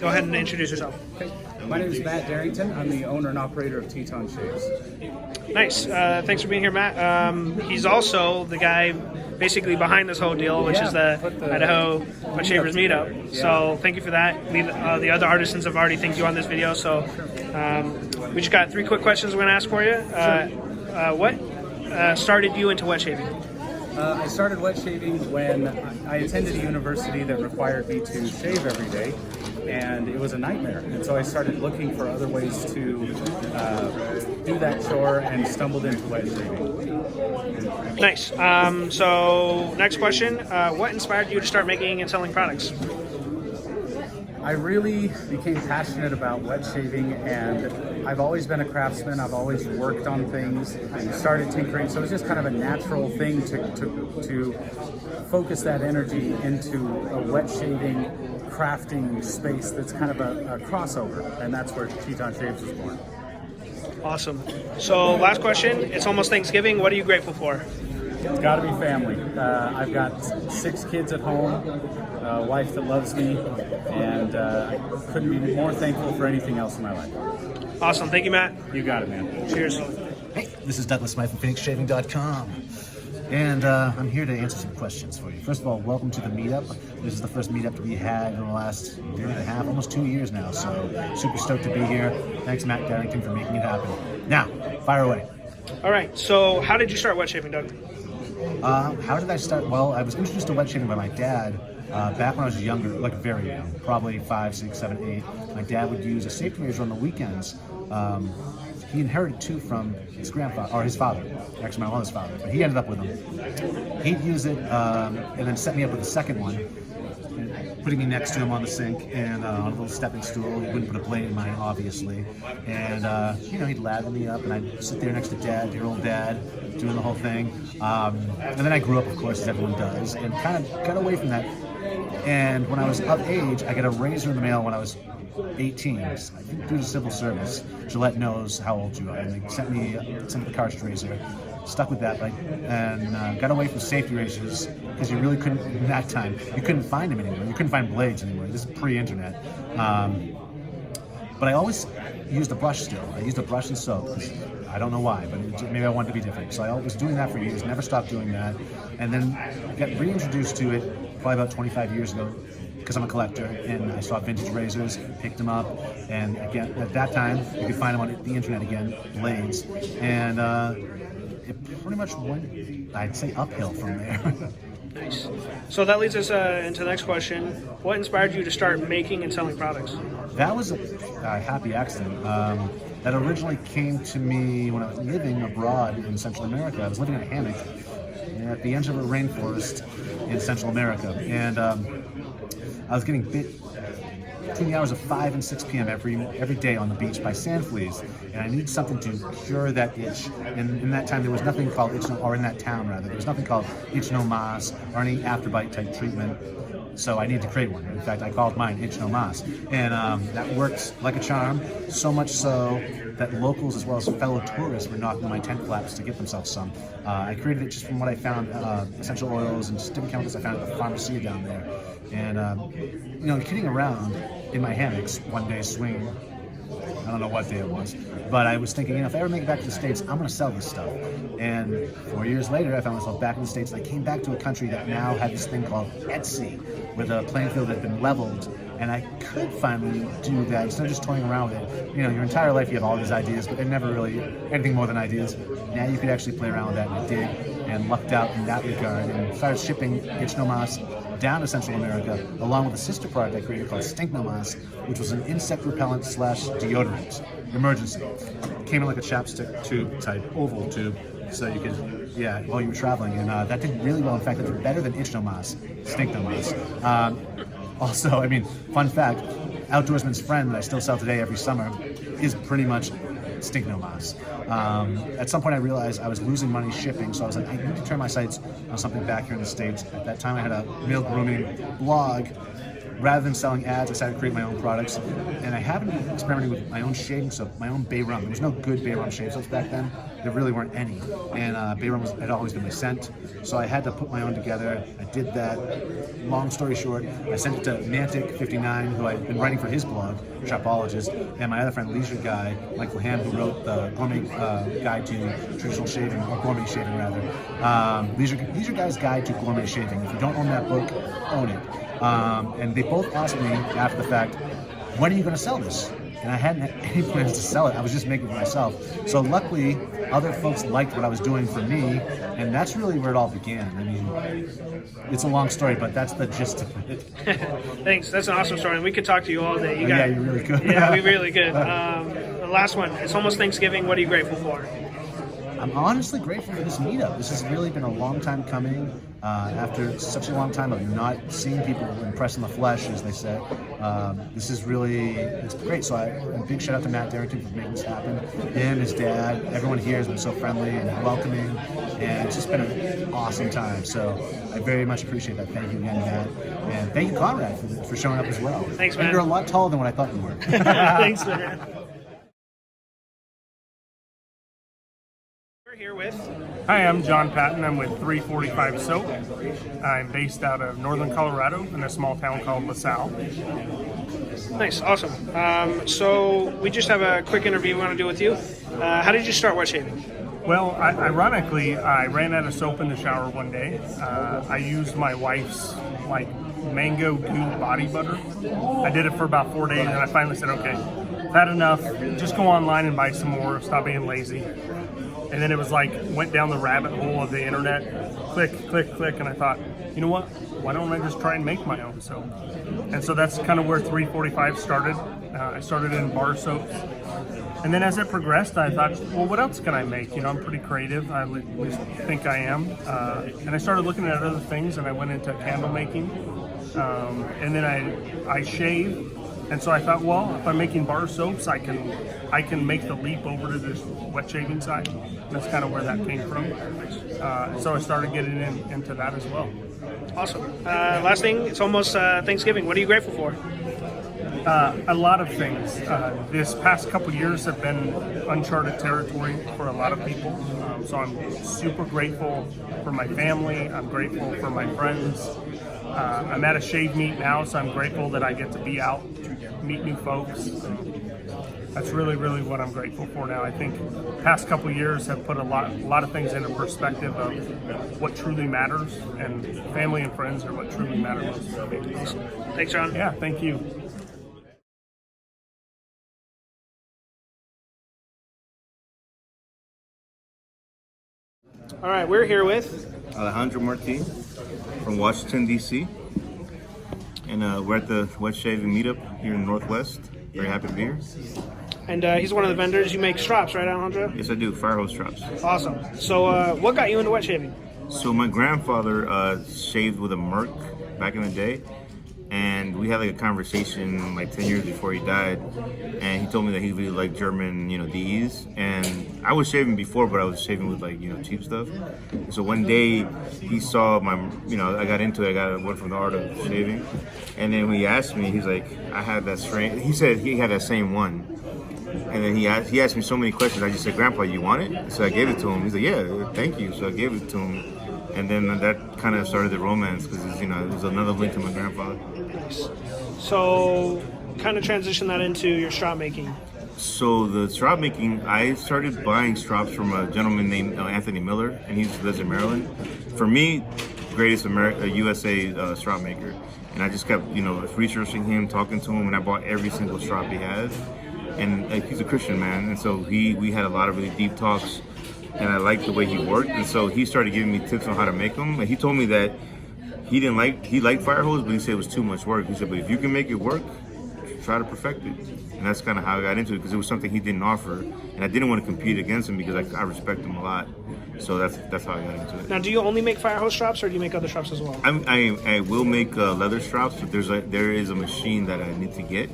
Go ahead and introduce yourself. Okay. My name is Mattarrington. I'm the owner and operator of Teton Shaves. Nice. Thanks for being here, Matt. He's also the guy basically behind this whole deal, which is the Idaho Shavers Meetup. Yeah. So thank you for that. The other artisans have already thanked you on this video. So we just got 3 quick questions we're going to ask for you. What started you into wet shaving? I started wet shaving when I attended a university that required me to shave every day, and it was a nightmare. And so I started looking for other ways to do that chore and stumbled into wet shaving. Nice. So next question, what inspired you to start making and selling products? I really became passionate about wet shaving, and I've always been a craftsman. I've always worked on things and started tinkering, so it was just kind of a natural thing to focus that energy into a wet shaving crafting space that's kind of a crossover, and that's where Teton Shaves was born. Awesome. So last question, it's almost Thanksgiving. What are you grateful for? It's got to be family. I've got 6 kids at home, a wife that loves me, and I couldn't be more thankful for anything else in my life. Awesome. Thank you, Matt. You got it, man. Cheers. Hey, this is Douglas Smythe from PhoenixShaving.com, and I'm here to answer some questions for you. First of all, welcome to the meetup. This is the first meetup that we had in the last year and a half, almost 2 years now, so super stoked to be here. Thanks, Matt Darrington, for making it happen. Now, fire away. All right, so how did you start wet shaving, Doug? How did I start? Well, I was introduced to wet shaving by my dad back when I was younger, like very young, probably 5, 6, 7, 8. My dad would use a safety razor on the weekends. He inherited 2 from his grandfather, or his father, actually my mother's father, but he ended up with them. He'd use it and then set me up with a second one, putting me next to him on the sink and on a little stepping stool. He wouldn't put a blade in mine, obviously. And, he'd lather me up, and I'd sit there next to Dad, dear old Dad, doing the whole thing. And then I grew up, of course, as everyone does, and kind of got away from that. And when I was of age, I got a razor in the mail when I was 18. I think due to civil service. Gillette knows how old you are. And they sent me the cartridge razor. Stuck with that, and got away from safety razors because you really couldn't, in that time, you couldn't find them anymore. You couldn't find blades anymore. This is pre-internet. But I always used a brush still. I used a brush and soap. I don't know why, but maybe I wanted to be different. So I was doing that for years, never stopped doing that. And then got reintroduced to it probably about 25 years ago because I'm a collector, and I saw vintage razors, picked them up, and again, at that time, you could find them on the internet again, blades. And it pretty much went, I'd say, uphill from there. Nice. So that leads us into the next question. What inspired you to start making and selling products? That was a happy accident. That originally came to me when I was living abroad in Central America. I was living in a hammock at the edge of a rainforest in Central America, and I was getting bit between the hours of 5 and 6 p.m. every day on the beach by sand fleas, and I needed something to cure that itch. And in that time, there was nothing called itch, or in that town rather, there was nothing called itch no mas or any afterbite type treatment. So I needed to create one. In fact, I called mine Itch No Mas, and that worked like a charm. So much so that locals as well as fellow tourists were knocking on my tent flaps to get themselves some. I created it just from what I found, essential oils and just different chemicals I found at the pharmacy down there. And kidding around in my hammocks one day swinging, I don't know what day it was, but I was thinking, if I ever make it back to the States, I'm going to sell this stuff. And 4 years later, I found myself back in the States, and I came back to a country that now had this thing called Etsy, where the playing field had been leveled, and I could finally do that instead of just toying around with it. Your entire life you have all these ideas, but they're never really anything more than ideas. Now you could actually play around with that, and I did, and lucked out in that regard, and started shipping Itch No Mas down to Central America, along with a sister product I created called Stink No Mas, which was an insect repellent / deodorant. Emergency. Came in like a chapstick tube type, oval tube, so you could, while you were traveling, and that did really well. In fact, that did better than Itch No Mas, Stink No Mas. Also, fun fact, Outdoorsman's Friend that I still sell today every summer is pretty much Stink No Mas. At some point I realized I was losing money shipping, so I was like, I need to turn my sights on something back here in the States. At that time I had a male grooming blog, rather than selling ads, I decided to create my own products. And I happened to be experimenting with my own shaving soap, my own bay rum. There was no good bay rum shave soaps back then. There really weren't any. And bay rum had always been my scent. So I had to put my own together. I did that. Long story short, I sent it to Mantic59, who I'd been writing for his blog, Shopologist, and my other friend, Leisure Guy, Michael Ham, who wrote the Gourmet Guide to Traditional Shaving, or Gourmet Shaving rather. Leisure Guy's Guide to Gourmet Shaving. If you don't own that book, own it. And they both asked me after the fact, when are you going to sell this? And I hadn't had any plans to sell it. I was just making it for myself. So luckily, other folks liked what I was doing for me, and that's really where it all began. I mean, it's a long story, but that's the gist of it. Thanks. That's an awesome story, and we could talk to you all day. Yeah, you really could. Yeah, we really could. The last one. It's almost Thanksgiving. What are you grateful for? I'm honestly grateful for this meetup. This has really been a long time coming. After such a long time of not seeing people impressed in the flesh, as they say, this is really, it's great. So a big shout out to Mattarrington for making this happen. Him, his dad, everyone here has been so friendly and welcoming, and it's just been an awesome time. So I very much appreciate that. Thank you again, Matt. And thank you, Conrad, for showing up as well. Thanks, man. And you're a lot taller than what I thought you were. Thanks, man. We're here with... Hi, I'm John Patton. I'm with 345 Soap. I'm based out of northern Colorado in a small town called LaSalle. Nice, awesome. So we just have a quick interview we want to do with you. How did you start wet shaving? Well, ironically, I ran out of soap in the shower one day. I used my wife's mango goo body butter. I did it for about 4 days, and I finally said, okay, I've had enough. Just go online and buy some more. Stop being lazy. And then it was went down the rabbit hole of the internet, click, click, click, and I thought, you know what, why don't I just try and make my own soap? And so that's kind of where 345 started. I started in bar soaps. And then as it progressed, I thought, well, what else can I make? You know, I'm pretty creative, I at least think I am. And I started looking at other things, and I went into candle making. And then I shave. And so I thought, well, if I'm making bar soaps, I can make the leap over to this wet shaving side. And that's kind of where that came from. So I started getting into that as well. Awesome. Last thing, it's almost Thanksgiving. What are you grateful for? A lot of things. This past couple years have been uncharted territory for a lot of people. So I'm super grateful for my family. I'm grateful for my friends. I'm at a shave meet now, so I'm grateful that I get to be out to meet new folks. That's really, really what I'm grateful for now. I think past couple years have put a lot of things into perspective of what truly matters, and family and friends are what truly matter most. Thanks, John. Yeah, thank you. All right, we're here with Alejandro Martin from Washington, D.C. And we're at the wet shaving meetup here in the Northwest. Very happy to be here. And he's one of the vendors. You make strops, right, Alejandro? Yes, I do. Fire hose strops. Awesome. So what got you into wet shaving? So my grandfather shaved with a Merc back in the day. And we had a conversation 10 years before he died, and he told me that he really liked German, DEs. And I was shaving before, but I was shaving with cheap stuff. And so one day he saw my, I got into it. I went from the art of shaving, and then when he asked me, he's like, I had that strain. He said he had that same one, and then he asked me so many questions. I just said, Grandpa, you want it? So I gave it to him. He's like, yeah, thank you. So I gave it to him. And then that kind of started the romance because it was another link to my grandfather. So, kind of transition that into your strop making. So the strop making, I started buying strops from a gentleman named Anthony Miller, and he lives in Maryland. For me, greatest USA strop maker. And I just kept, researching him, talking to him, and I bought every single strop he has. And he's a Christian man, and so we had a lot of really deep talks. And I liked the way he worked, and so he started giving me tips on how to make them. And he told me that he liked fire hose, but he said it was too much work. He said, but if you can make it work, try to perfect it. And that's kind of how I got into it, because it was something he didn't offer, and I didn't want to compete against him because I respect him a lot. So that's how I got into it. Now, do you only make fire hose straps, or do you make other straps as well? I will make leather straps, but there is a machine that I need to get.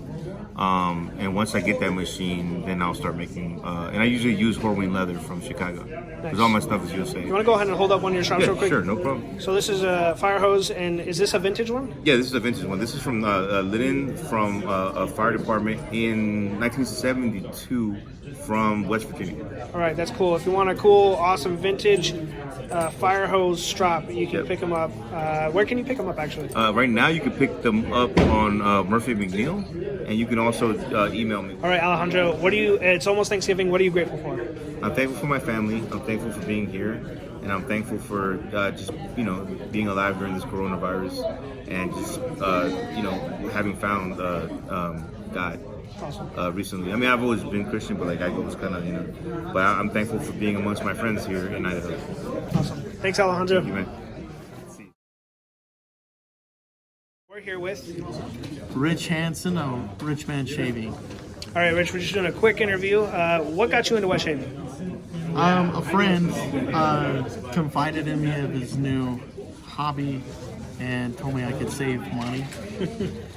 And once I get that machine, then I'll start making. And I usually use Horween leather from Chicago because all my stuff is USA. You want to go ahead and hold up one of your straps Yeah, real quick? sure, no problem. So this is a fire hose, and is this a vintage one? Yeah, this is a vintage one. This is from linen from a fire department in 1972 from West Virginia. All right, that's cool. If you want a cool, awesome vintage fire hose strap, you can pick them up. Where can you pick them up, actually? Right now, you can pick them up on Murphy McNeil, and you can also email me. All right, Alejandro, it's almost Thanksgiving. What are you grateful for? I'm thankful for my family. I'm thankful for being here, and I'm thankful for just being alive during this coronavirus, and just having found God. Awesome. Recently. I mean, I've always been Christian, but I was kind of, but I'm thankful for being amongst my friends here in Idaho. Awesome. Thanks, Alejandro. Thank you, man. We're here with. Rich Hansen of Rich Man Shaving. All right, Rich, we're just doing a quick interview. What got you into wet shaving? A friend confided in me of his new hobby and told me I could save money.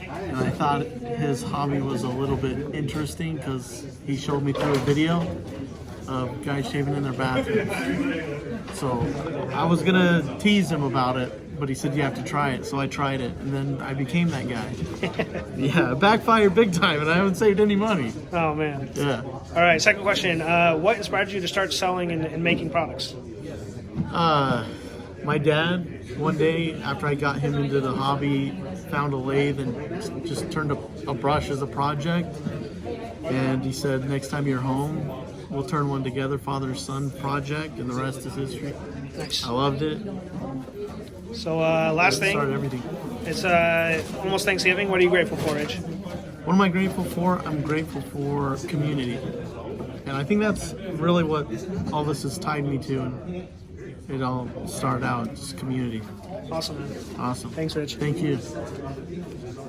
And I thought his hobby was a little bit interesting because he showed me through a video of guys shaving in their bathrooms. So I was gonna tease him about it, but he said you have to try it. So I tried it, and then I became that guy. Yeah, it backfired big time, and I haven't saved any money. Oh, man. Yeah. All right, second question. What inspired you to start selling and making products? My dad, one day after I got him into the hobby, found a lathe and just turned a brush as a project. And he said, next time you're home, we'll turn one together, father-son project, and the rest is history. Nice. I loved it. So last Started thing, everything. it's almost Thanksgiving. What are you grateful for, Rich? What am I grateful for? I'm grateful for community. And I think that's really what all this has tied me to. And it all started out, just community. Awesome, man. Awesome. Thanks, Rich. Thank you.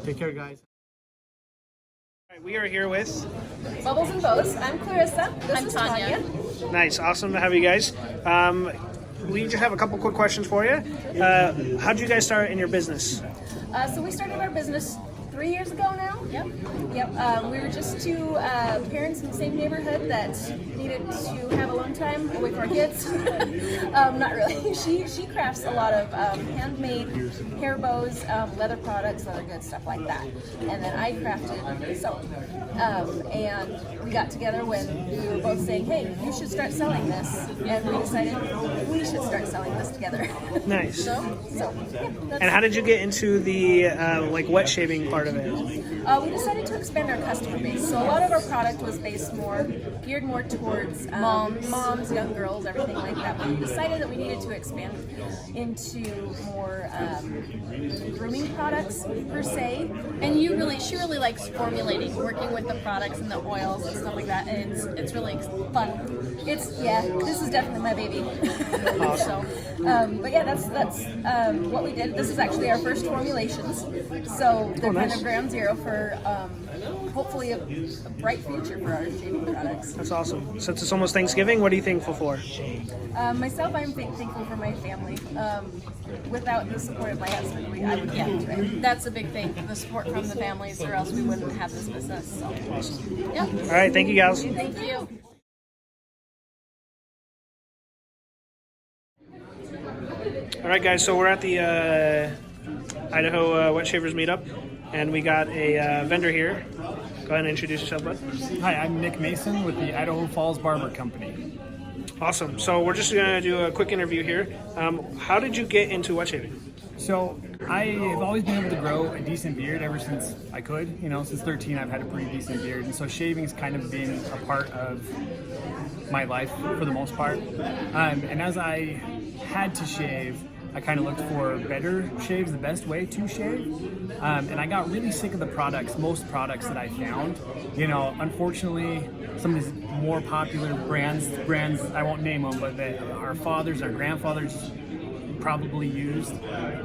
Take care, guys. All right, we are here with. Bubbles and Bows. I'm Clarissa. I'm This is Tanya. Nice, awesome to have you guys. We just have a couple quick questions for you. How did you guys start in your business? So we started our business 3 years ago now. Yep. Yep. We were just two parents in the same neighborhood that needed to have alone time away from our kids. Not really. She crafts a lot of handmade hair bows, leather products, other good stuff like that. And then I crafted sewing. And we got together when we were both saying, "Hey, you should start selling this," and we decided we should start selling this together. Nice. So yeah, that's, And how did you get into the wet shaving part of it? we decided to expand our customer base. So a lot of our product was geared more towards moms, young girls, everything like that. But we decided that we needed to expand into more grooming products per se. And she really likes formulating, working with the products and the oils and stuff like that. And it's really fun. This is definitely my baby. So, but yeah, that's what we did. This is actually our first formulations. So they're kind of ground zero for hopefully a bright future for our shaving products. That's awesome. Since it's almost Thanksgiving, what are you thankful for? Myself, I'm thankful for my family. Without the support of my husband, I wouldn't get to it. That's a big thing, the support from the families, or else we wouldn't have this business. So. Awesome. Yeah. All right, thank you, gals. Thank you. All right, guys, so we're at the Idaho Wet Shavers Meetup, and we got a vendor here. Go ahead and introduce yourself, bud. Hi, I'm Nick Mason with the Idaho Falls Barber Company. Awesome. So we're just going to do a quick interview here. How did you get into wet shaving? So I have always been able to grow a decent beard ever since I could. Since 13 I've had a pretty decent beard, and so shaving's kind of been a part of my life for the most part. And as I had to shave, I kind of looked for better shaves, the best way to shave. And I got really sick of most products that I found. Unfortunately, some of these more popular brands, I won't name them, but that our fathers, our grandfathers probably used,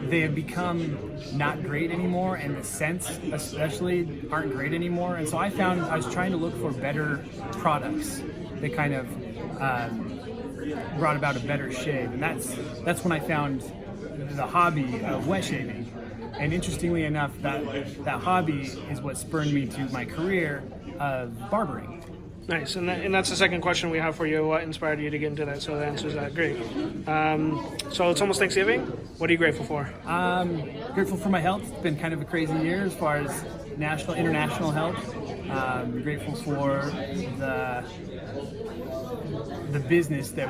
they have become not great anymore, and the scents especially aren't great anymore. And so I was trying to look for better products that kind of brought about a better shave, and that's when I found the hobby of wet shaving. And interestingly enough, that hobby is what spurred me to my career of barbering. Nice, and that's the second question we have for you. What inspired you to get into that? So the answer is that. Great. So it's almost Thanksgiving. What are you grateful for? Grateful for my health. It's been kind of a crazy year as far as international health. Grateful for the business that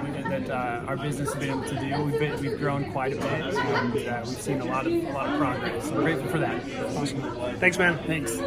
our business has been able to do. We've grown quite a bit, and we've seen a lot of progress. So I'm grateful for that. Awesome. Thanks, man. Thanks.